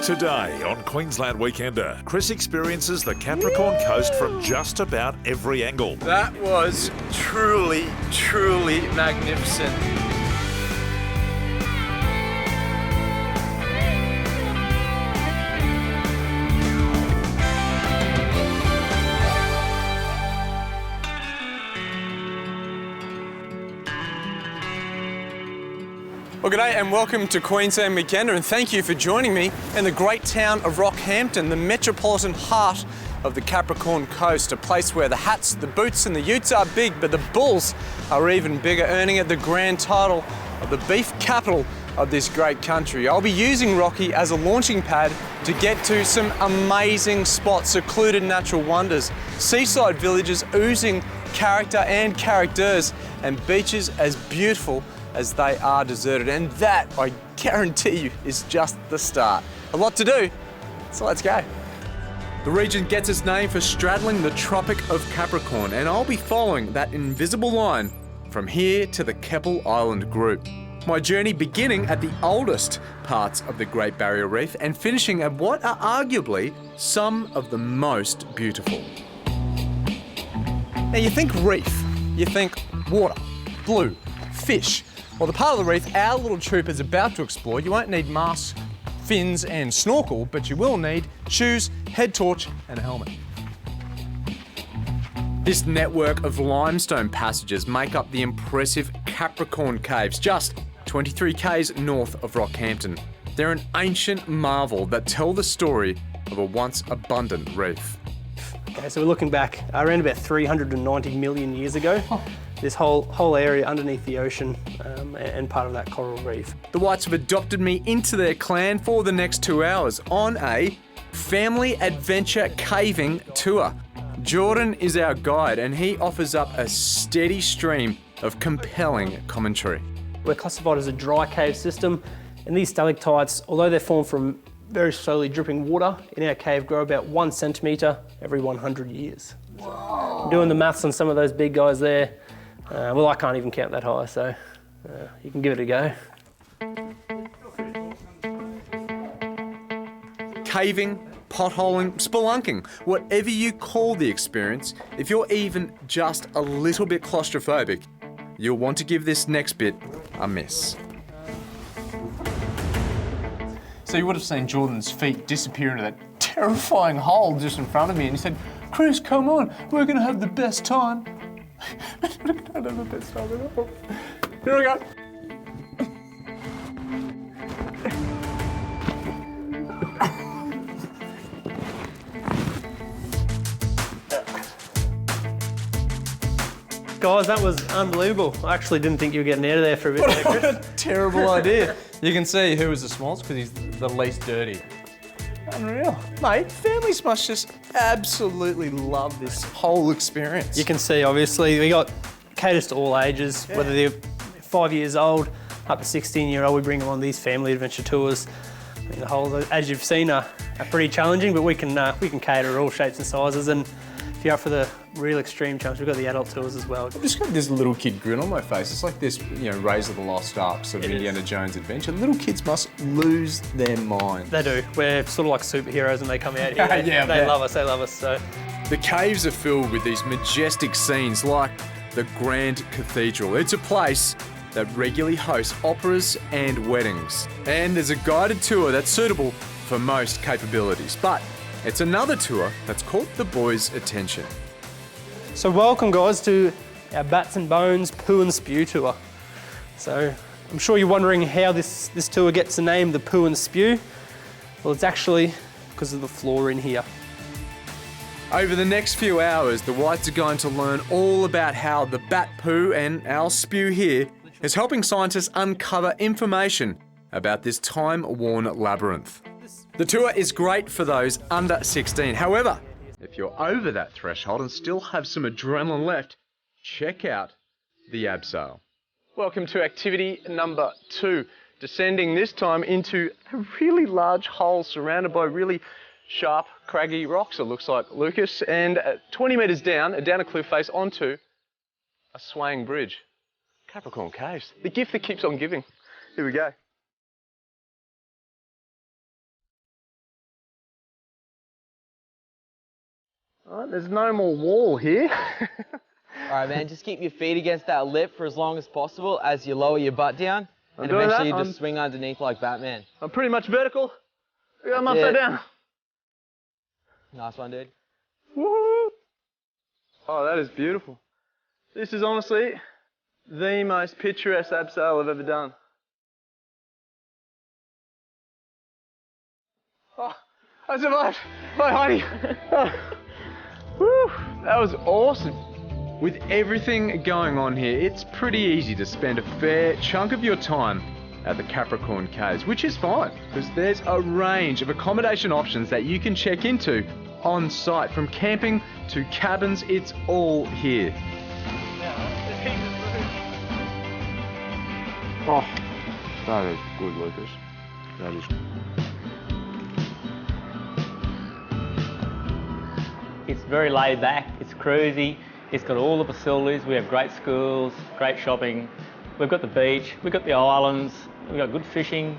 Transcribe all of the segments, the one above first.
Today on Queensland Weekender, Chris experiences the Capricorn Coast from just about every angle. That was truly magnificent. Well, g'day and welcome to Queensland Weekender, and thank you for joining me in the great town of Rockhampton, the metropolitan heart of the Capricorn Coast, a place where the hats, the boots and the utes are big, but the bulls are even bigger, earning it the grand title of the beef capital of this great country. I'll be using Rocky as a launching pad to get to some amazing spots, secluded natural wonders, seaside villages oozing character and characters, and beaches as beautiful as they are deserted, and that, I guarantee you, is just the start. A lot to do, so let's go. The region gets its name for straddling the Tropic of Capricorn, and I'll be following that invisible line from here to the Keppel Island group. My journey beginning at the oldest parts of the Great Barrier Reef and finishing at what are arguably some of the most beautiful. Now you think reef, you think water, blue, fish. Well, the part of the reef our little troop is about to explore, you won't need masks, fins and snorkel, but you will need shoes, head torch and a helmet. This network of limestone passages make up the impressive Capricorn Caves, just 23 k's north of Rockhampton. They're an ancient marvel that tell the story of a once abundant reef. Okay, so we're looking back around about 390 million years ago. This whole area underneath the ocean and part of that coral reef. The Whites have adopted me into their clan for the next 2 hours on a family adventure caving tour. Jordan is our guide and he offers up a steady stream of compelling commentary. We're classified as a dry cave system, and these stalactites, although they're formed from very slowly dripping water, in our cave grow about 1 centimetre every 100 years. Whoa. Doing the maths on some of those big guys there, well, I can't even count that high, so you can give it a go. Caving, potholing, spelunking, whatever you call the experience, if you're even just a little bit claustrophobic, you'll want to give this next bit a miss. So you would have seen Jordan's feet disappear into that terrifying hole just in front of me, and he said, "Chris, come on, we're gonna have the best time." We're gonna have the best time at all. Here we go. Guys, that was unbelievable. I actually didn't think you were getting out of there for a bit there, What Chris. a terrible idea. You can see who was the smallest because he's the least dirty. Unreal. Mate, families must just absolutely love this whole experience. You can see, obviously, we got caters to all ages, whether they're 5 years old up to 16-year-old, we bring them on these family adventure tours. I mean, the holes, as you've seen, are pretty challenging, but we can cater all shapes and sizes, and if you're up for the real extreme challenge, we've got the adult tours as well. I've just got this little kid grin on my face. It's like this, Raise of the Lost Ark sort of Indiana Jones adventure. Little kids must lose their mind. They do. We're sort of like superheroes when they come out here. They love us, so. The caves are filled with these majestic scenes like the Grand Cathedral. It's a place that regularly hosts operas and weddings. And there's a guided tour that's suitable for most capabilities. But it's another tour that's caught the boys' attention. So welcome, guys, to our Bats and Bones Poo and Spew tour. So I'm sure you're wondering how this tour gets the name, the Poo and Spew. Well, it's actually because of the flora in here. Over the next few hours, the Whites are going to learn all about how the bat poo and our spew here is helping scientists uncover information about this time-worn labyrinth. The tour is great for those under 16. However, if you're over that threshold and still have some adrenaline left, check out the abseil. Welcome to activity number 2, descending this time into a really large hole surrounded by really sharp, craggy rocks, it looks like, Lucas, and 20 metres down a cliff face onto a swaying bridge. Capricorn Caves, the gift that keeps on giving. Here we go. Right, there's no more wall here. All right, man, just keep your feet against that lip for as long as possible as you lower your butt down. I'm and doing eventually that. you just swing underneath like Batman. I'm pretty much vertical. I'm That's upside it. down. Nice one, dude. Woohoo! Oh, that is beautiful. This is honestly the most picturesque abseil I've ever done. Oh, I survived! Hi, Heidi! Oh. Woo, that was awesome. With everything going on here, it's pretty easy to spend a fair chunk of your time at the Capricorn Coast, which is fine, because there's a range of accommodation options that you can check into on site. From camping to cabins, it's all here. Oh, that is good, Lucas. That is. It's very laid back, it's cruisy, it's got all the facilities, we have great schools, great shopping, we've got the beach, we've got the islands, we've got good fishing,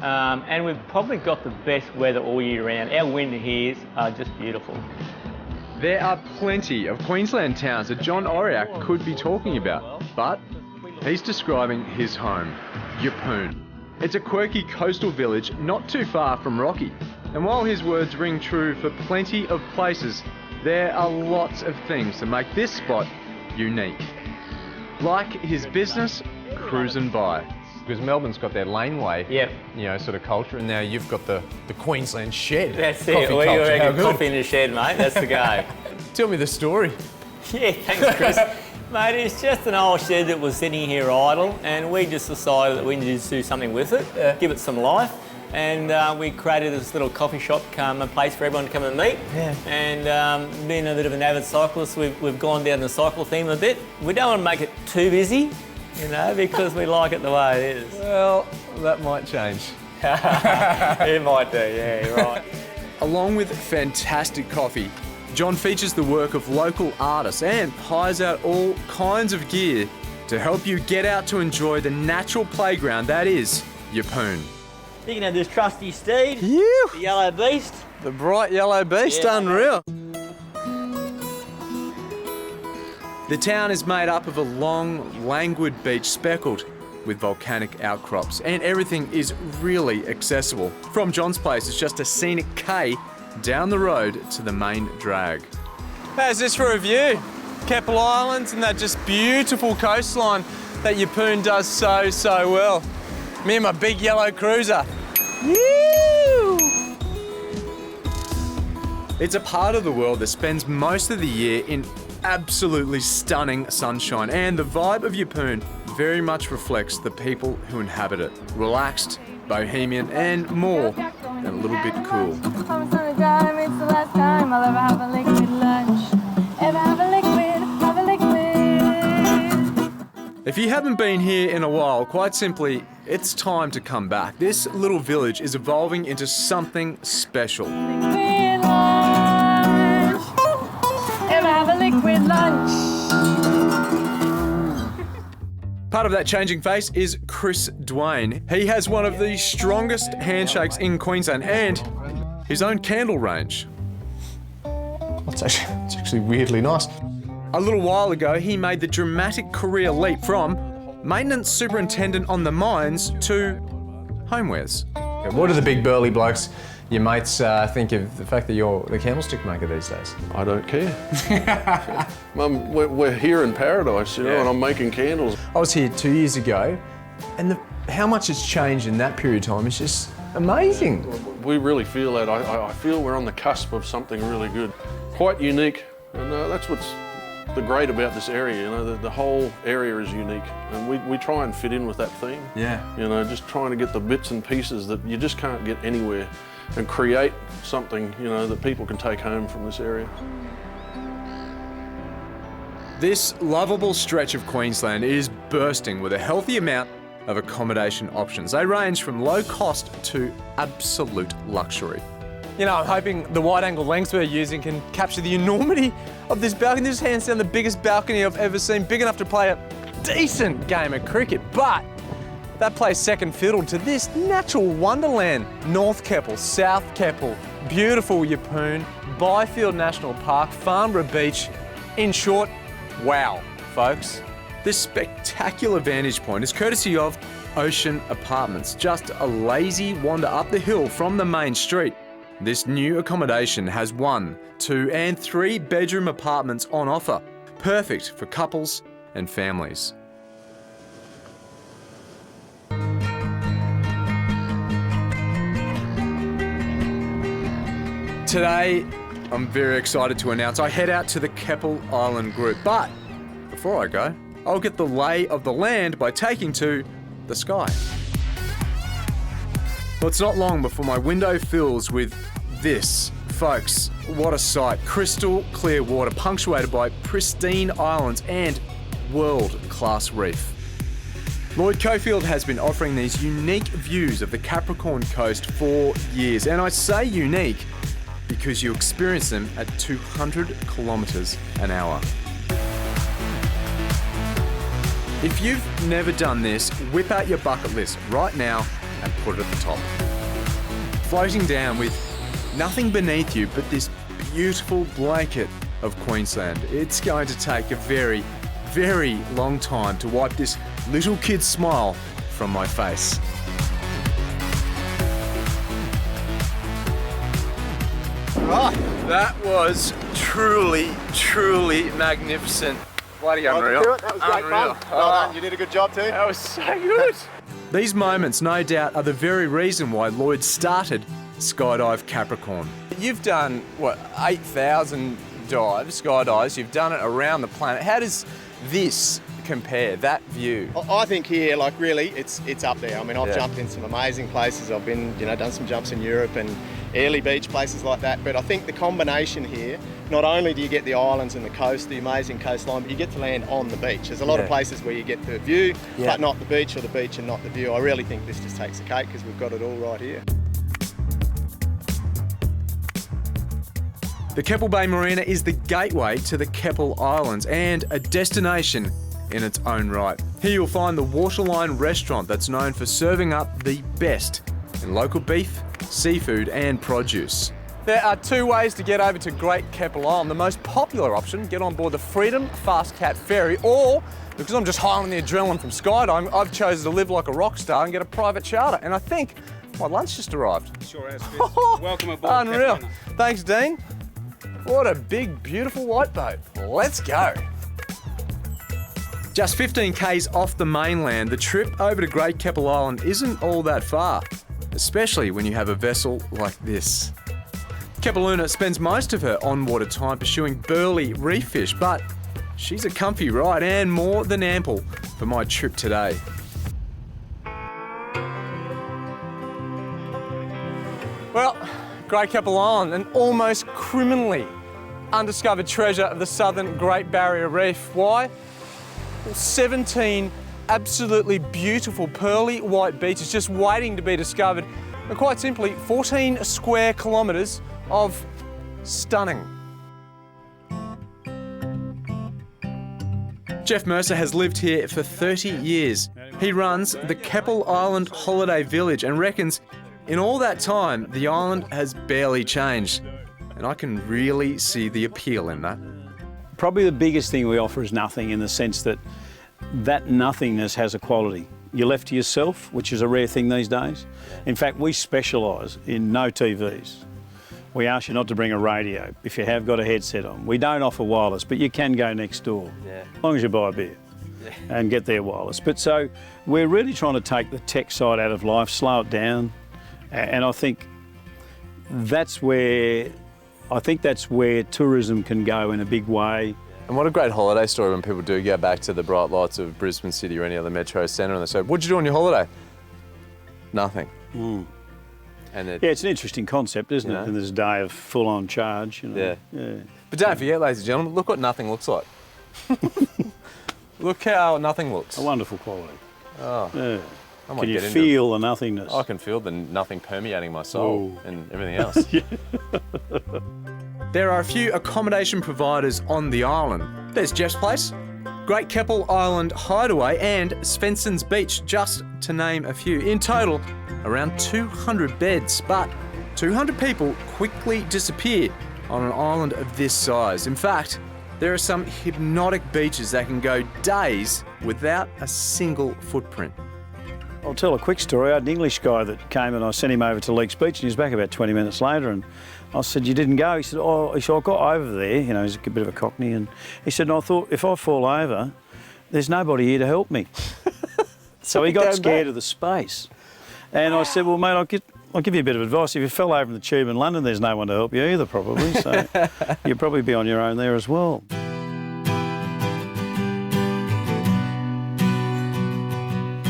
and we've probably got the best weather all year round. Our winter here are just beautiful. There are plenty of Queensland towns that John Oriak could be talking about, but he's describing his home, Yeppoon. It's a quirky coastal village not too far from Rocky. And while his words ring true for plenty of places, there are lots of things to make this spot unique. Like his business cruising by. Because Melbourne's got their laneway, sort of culture, and now you've got the Queensland shed. That's it, coffee we culture. How reckon good. coffee in the shed, mate, that's the go. Tell me the story. Yeah, thanks, Chris. Mate, it's just an old shed that was sitting here idle, and we just decided that we needed to do something with it, give it some life. And we created this little coffee shop, a place for everyone to come and meet. Yeah. And being a bit of an avid cyclist, we've gone down the cycle theme a bit. We don't want to make it too busy, because we like it the way it is. Well, that might change. It might do, yeah, you're right. Along with fantastic coffee, John features the work of local artists and hires out all kinds of gear to help you get out to enjoy the natural playground that is Yeppoon. You can have this trusty steed, Phew. the yellow beast. The bright yellow beast, Yeah. unreal. The town is made up of a long, languid beach speckled with volcanic outcrops, and everything is really accessible. From John's place, it's just a scenic K down the road to the main drag. How's this for a view? Keppel Islands and that just beautiful coastline that Yeppoon does so well. Me and my big yellow cruiser. Woo! It's a part of the world that spends most of the year in absolutely stunning sunshine, and the vibe of Yeppoon very much reflects the people who inhabit it. Relaxed, bohemian, and more than a little bit cool. It's the last time I'll ever have a liquid lunch. Ever have a liquid, have a liquid. If you haven't been here in a while, quite simply, it's time to come back. This little village is evolving into something special. Liquid lunch. Ever have a liquid lunch. Part of that changing face is Chris Dwayne. He has one of the strongest handshakes in Queensland and his own candle range. It's actually weirdly nice. A little while ago, he made the dramatic career leap from maintenance superintendent on the mines to homewares. What do the big burly blokes, your mates, think of the fact that you're the candlestick maker these days? I don't care. We're here in paradise, and I'm making candles. I was here 2 years ago, and how much it's changed in that period of time is just amazing. We really feel that. I feel we're on the cusp of something really good. Quite unique, and that's what's the great about this area. The whole area is unique, and we try and fit in with that theme. Yeah. Just trying to get the bits and pieces that you just can't get anywhere and create something, that people can take home from this area. This lovable stretch of Queensland is bursting with a healthy amount of accommodation options. They range from low cost to absolute luxury. I'm hoping the wide-angle lens we're using can capture the enormity of this balcony. This is hands down the biggest balcony I've ever seen, big enough to play a decent game of cricket, but that plays second fiddle to this natural wonderland. North Keppel, South Keppel, beautiful Yeppoon, Byfield National Park, Farnborough Beach. In short, wow, folks. This spectacular vantage point is courtesy of Ocean Apartments, just a lazy wander up the hill from the main street. This new accommodation has 1, 2 and 3 bedroom apartments on offer, perfect for couples and families. Today, I'm very excited to announce I head out to the Keppel Island group, but before I go, I'll get the lay of the land by taking to the sky. Well, it's not long before my window fills with this. Folks, what a sight. Crystal clear water punctuated by pristine islands and world-class reef. Lloyd Cofield has been offering these unique views of the Capricorn Coast for years, and I say unique because you experience them at 200 kilometres an hour. If you've never done this, whip out your bucket list right now and put it at the top. Floating down with nothing beneath you but this beautiful blanket of Queensland. It's going to take a very, very long time to wipe this little kid's smile from my face. Right, that was truly, truly magnificent. Bloody unreal. That was great fun. Well done, you did a good job too. That was so good. These moments, no doubt, are the very reason why Lloyd started Skydive Capricorn. You've done, what, 8,000 skydives. You've done it around the planet. How does this compare, that view? I think here, like really, it's up there. I mean, I've jumped in some amazing places. I've been, done some jumps in Europe and Airlie Beach, places like that. But I think the combination here, not only do you get the islands and the coast, the amazing coastline, but you get to land on the beach. There's a lot of places where you get the view, but not the beach, or the beach and not the view. I really think this just takes the cake because we've got it all right here. The Keppel Bay Marina is the gateway to the Keppel Islands and a destination in its own right. Here you'll find the Waterline restaurant that's known for serving up the best in local beef, seafood and produce. There are 2 ways to get over to Great Keppel Island. The most popular option, get on board the Freedom Fast Cat Ferry, or, because I'm just high on the adrenaline from skydiving, I've chosen to live like a rock star and get a private charter. And I think my lunch just arrived. Sure has, Chris. Welcome aboard. Unreal. Thanks, Dean. What a big, beautiful white boat. Let's go. Just 15 k's off the mainland, the trip over to Great Keppel Island isn't all that far, especially when you have a vessel like this. Keppeluna spends most of her on-water time pursuing burly reef fish, but she's a comfy ride and more than ample for my trip today. Well, Great Keppel Island, an almost criminally undiscovered treasure of the southern Great Barrier Reef. Why? Well, 17 absolutely beautiful pearly white beaches just waiting to be discovered. And quite simply, 14 square kilometres of stunning. Jeff Mercer has lived here for 30 years. He runs the Keppel Island Holiday Village and reckons in all that time, the island has barely changed. And I can really see the appeal in that. Probably the biggest thing we offer is nothing, in the sense that that nothingness has a quality. You're left to yourself, which is a rare thing these days. In fact, we specialise in no TVs. We ask you not to bring a radio if you have got a headset on. We don't offer wireless, but you can go next door, as long as you buy a beer and get their wireless. But so we're really trying to take the tech side out of life, slow it down, and I think that's where tourism can go in a big way. And what a great holiday story when people do go back to the bright lights of Brisbane City or any other metro centre and they say, what'd you do on your holiday? Nothing. Mm. And it's an interesting concept, isn't it? In this day of full-on charge. Yeah. But don't forget, ladies and gentlemen, look what nothing looks like. Look how nothing looks. A wonderful quality. Oh. Yeah. I might Can you get feel the nothingness? I can feel the nothing permeating my soul and everything else. There are a few accommodation providers on the island. There's Jeff's place, Great Keppel Island Hideaway and Svensson's Beach, just to name a few. In total, around 200 beds, but 200 people quickly disappear on an island of this size. In fact, there are some hypnotic beaches that can go days without a single footprint. I'll tell a quick story. I had an English guy that came and I sent him over to Leaks Beach and he was back about 20 minutes later and I said, "You didn't go?" He said, "I got over there." You know, he's a bit of a cockney and he said, "I thought if I fall over, there's nobody here to help me." So he got scared of the space. And I said, "Well, mate, I'll give you a bit of advice. If you fell over in the tube in London, there's no one to help you either, probably. So you'll probably be on your own there as well."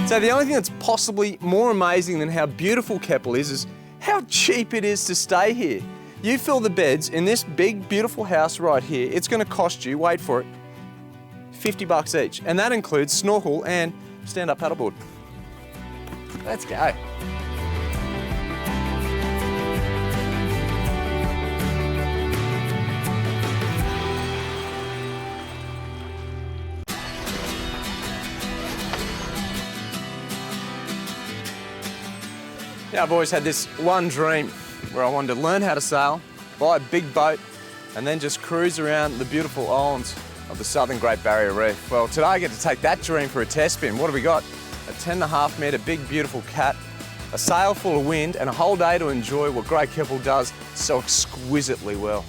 So the only thing that's possibly more amazing than how beautiful Keppel is how cheap it is to stay here. You fill the beds in this big, beautiful house right here. It's going to cost you, wait for it, $50 each. And that includes snorkel and stand-up paddleboard. Let's go. Now, I've always had this one dream where I wanted to learn how to sail, buy a big boat, and then just cruise around the beautiful islands of the southern Great Barrier Reef. Well, today I get to take that dream for a test spin. What have we got? A 10.5 metre big, beautiful cat, a sail full of wind, and a whole day to enjoy what Great Keppel does so exquisitely well.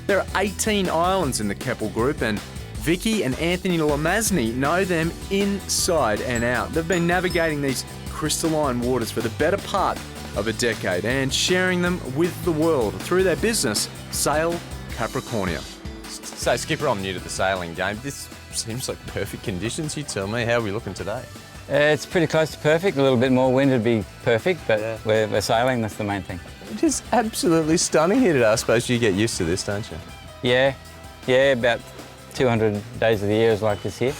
There are 18 islands in the Keppel group and Vicky and Anthony Lamazni know them inside and out. They've been navigating these crystalline waters for the better part of a decade and sharing them with the world through their business, Sail Capricornia. So, Skipper, I'm new to the sailing game. This seems like perfect conditions. You tell me, how are we looking today? It's pretty close to perfect. A little bit more wind would be perfect, but we're sailing, that's the main thing. It is absolutely stunning here today. I suppose you get used to this, don't you? Yeah, about 200 days of the year is like this here.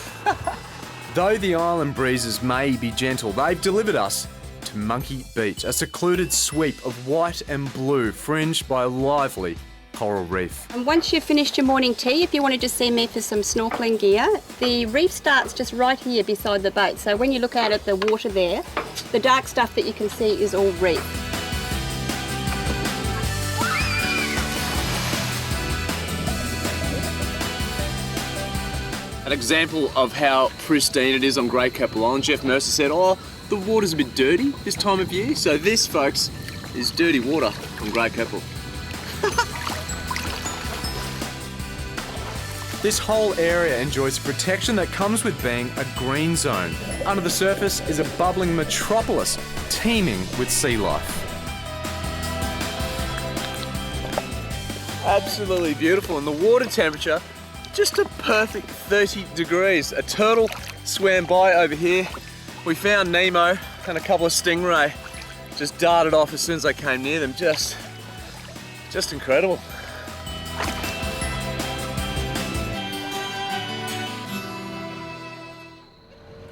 Though the island breezes may be gentle, they've delivered us to Monkey Beach, a secluded sweep of white and blue fringed by a lively coral reef. And once you've finished your morning tea, if you wanted to see me for some snorkelling gear, the reef starts just right here beside the boat. So when you look out at the water there, the dark stuff that you can see is all reef. An example of how pristine it is on Great Keppel Island. Jeff Mercer said, "Oh, the water's a bit dirty this time of year." So this, folks, is dirty water from Great Keppel. This whole area enjoys protection that comes with being a green zone. Under the surface is a bubbling metropolis teeming with sea life. Absolutely beautiful, and the water temperature, just a perfect 30 degrees. A turtle swam by over here. We found Nemo and a couple of stingray just darted off as soon as I came near them. Just incredible.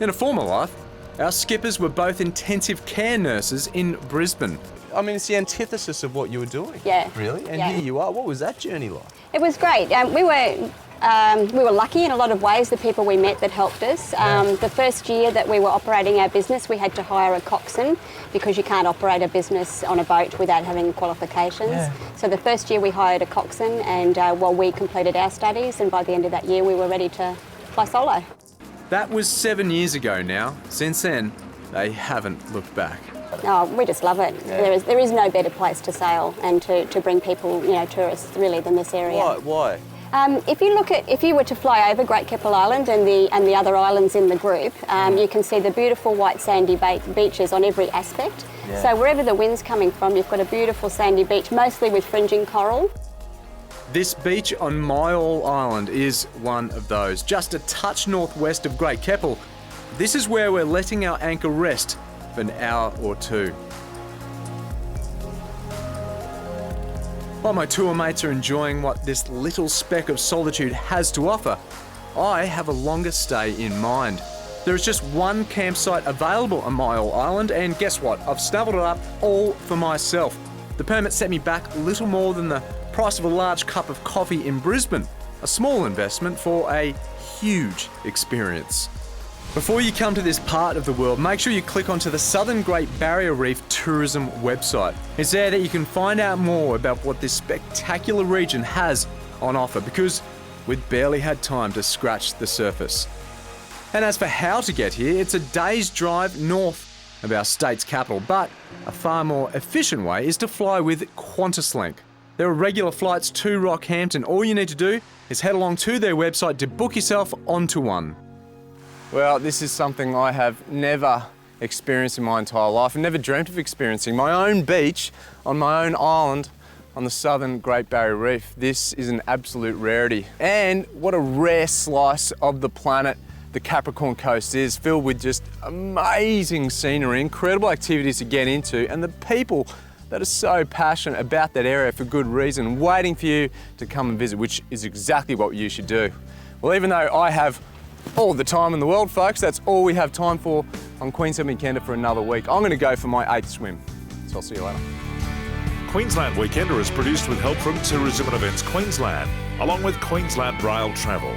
In a former life, our skippers were both intensive care nurses in Brisbane. I mean, it's the antithesis of what you were doing. Yeah. Really? And yeah. here you are. What was that journey like? It was great. We were lucky in a lot of ways, the people we met that helped us. The first year that we were operating our business, we had to hire a coxswain because you can't operate a business on a boat without having qualifications. Yeah. So the first year we hired a coxswain and we completed our studies, and by the end of that year we were ready to fly solo. That was 7 years ago now. Since then, they haven't looked back. Oh, we just love it. Yeah. There is no better place to sail and to bring people, tourists really, than this area. Why? If you were to fly over Great Keppel Island and the other islands in the group, you can see the beautiful white sandy beaches on every aspect. Yeah. So wherever the wind's coming from, you've got a beautiful sandy beach, mostly with fringing coral. This beach on Myall Island is one of those. Just a touch northwest of Great Keppel. This is where we're letting our anchor rest for an hour or two. While my tour mates are enjoying what this little speck of solitude has to offer, I have a longer stay in mind. There is just one campsite available on Myall Island, and guess what? I've snuggled it up all for myself. The permit set me back little more than the price of a large cup of coffee in Brisbane. a small investment for a huge experience. Before you come to this part of the world, make sure you click onto the Southern Great Barrier Reef Tourism website. It's there that you can find out more about what this spectacular region has on offer, because we'd barely had time to scratch the surface. And as for how to get here, it's a day's drive north of our state's capital, but a far more efficient way is to fly with QantasLink. There are regular flights to Rockhampton. All you need to do is head along to their website to book yourself onto one. Well, this is something I have never experienced in my entire life and never dreamt of experiencing. My own beach on my own island on the Southern Great Barrier Reef. This is an absolute rarity. And what a rare slice of the planet the Capricorn Coast is, filled with just amazing scenery, incredible activities to get into, and the people that are so passionate about that area for good reason, waiting for you to come and visit, which is exactly what you should do. Well, even though I have all the time in the world, folks, that's all we have time for on Queensland Weekender for another week. I'm going to go for my 8th swim, so I'll see you later. Queensland Weekender is produced with help from Tourism and Events Queensland, along with Queensland Rail Travel.